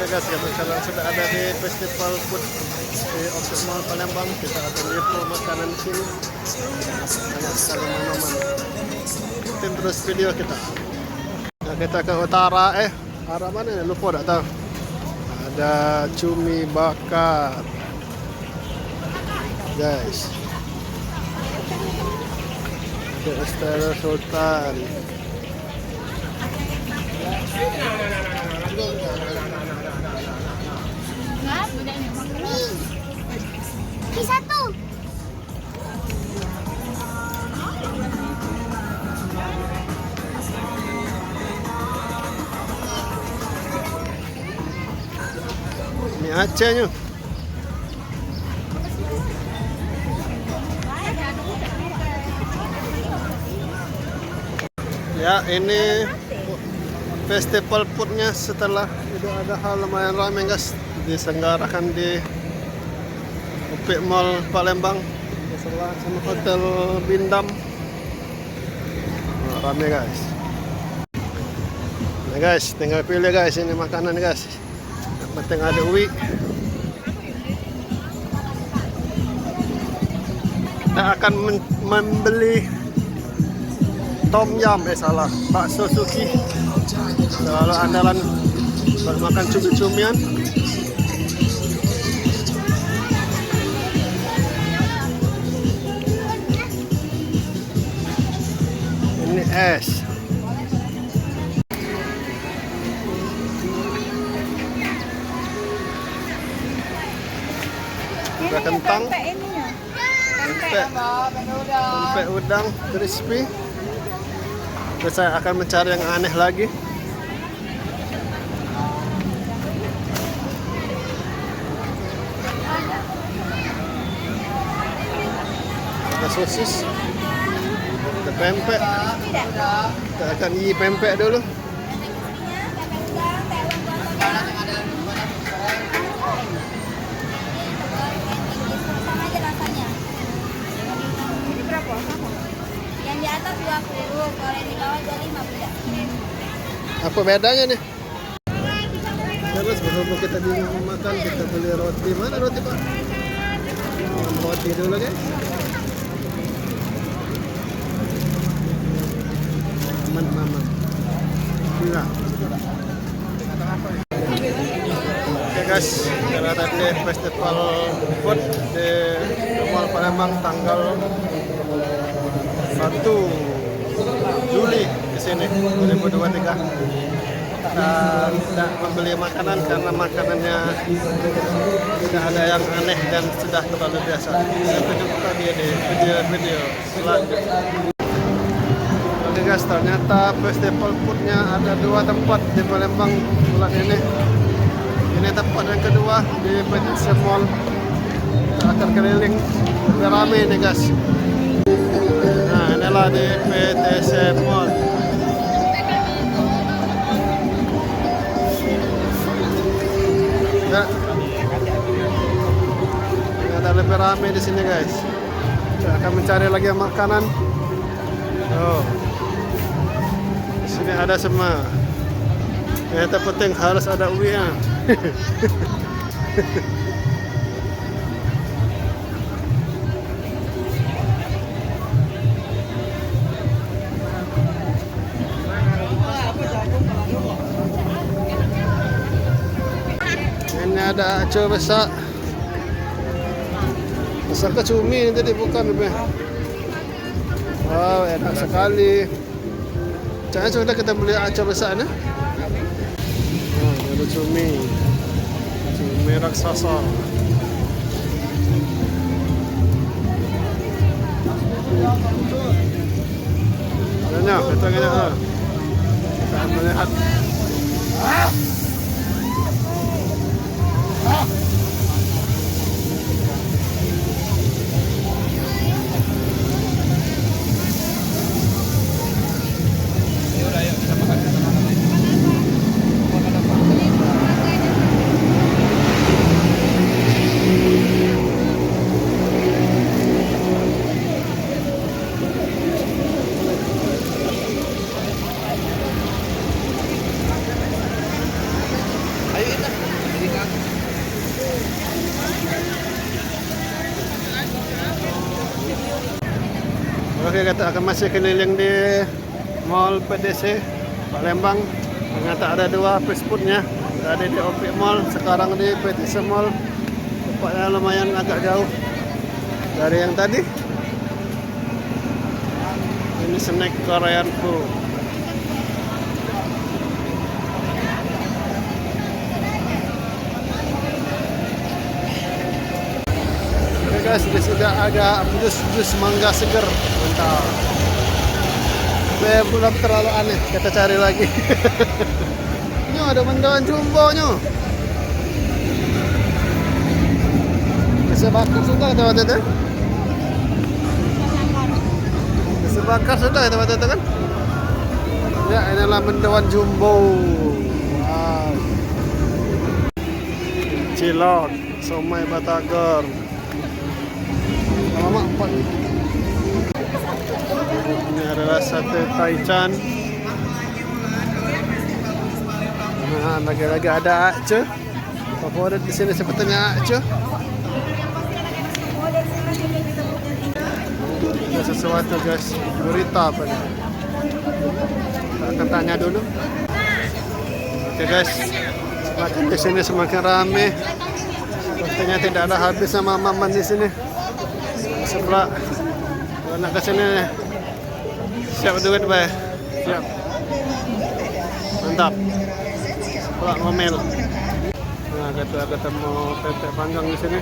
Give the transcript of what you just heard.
guys, kita sekarang sudah ada di Festival Food di Optik Mall Palembang. Kita akan lihat makanan di sini. Banyak sekali minuman. Ikutin terus video kita. Nah, kita ke utara, arah mana ya? Lupa tak tahu. Ada cumi bakar, guys. Ada Estella Sultan. Satu. Ini Acehnya. Ya, ini festival foodnya setelah itu ada hal lumayan ramai guys, diselenggarakan di Optik Mall Palembang setelah sama Hotel Bindam. Nah, ramai guys. Nah guys, tinggal pilih guys ini makanan guys. Yang penting ada uwi. Kita akan membeli tom yum, bakso suki. Kalau andalan buat makan cumi-cumian. Ini es. Ada kentang. Pempek udang crispy. Terus saya akan mencari yang aneh lagi. Ada sosis, ada pempek. Kita akan isi pempek dulu. Yang di atas 20, kalau yang di bawah 25 beda. Apa bedanya nih? Terus berhubung kita bingung makan, kita beli roti. Mana roti pak? Roti dulu guys. Aman. Bila. Oke guys, kita ada di Festival Food di Mall Palembang tanggal 1 Juli di sini 2023. Kita tidak membeli makanan karena makanannya tidak ada yang aneh dan sudah terlalu biasa. Saya tunjukkan lagi di video selanjutnya. Oke guys, ternyata festival foodnya ada 2 tempat di Palembang bulan ini. Ini tempat yang kedua di PTC Mall. Kita akan keliling, udah rame nih guys. Nah, inilah di PTC Mall. Ya, ada lebih ramai di sini guys. Kita akan mencari lagi makanan. Oh, di sini ada semua. Yang terpenting harus ada uwi-nya. Ini ada aco besar. Besar ke cumi tadi bukan lebih. Wow, enak sekali. Jangan sudah kita beli aco besar nih. Oh, ada cumi raksasa. Banyak, kita lihat. Kita melihat. dia kata akan masih keliling di Mall PDC Palembang. Ternyata ada 2 fast foodnya. Tadi di OP Mall, sekarang di PDC Mall. Tempatnya lumayan agak jauh dari yang tadi. Ini snack Korean food. Oke guys, ini sudah ada jus mangga seger. Mantap. Belum terlalu aneh, kita cari lagi. Ini ada mendoan jumbo nya. Bisa bakar sudah tempat itu. Bisa bakar sudah tempat itu kan? Ya, inilah mendoan jumbo. Wow. Cilok, somai batagor. Lama 4. Ini adalah sate taichan. Nah, lagi-lagi ada Aceh. Favorit di sini sepertinya Aceh. Ada sesuatu guys, gurita apa nih? Kita akan tanya dulu. Oke guys, makan di sini semakin ramai. Sepertinya tidak ada habis sama maman di sini. Sebelah, kalau nak ke sini siap duit bay, siap. Mantap. Sebelah ngomel. Nah, kita ketemu pepek panggang di sini.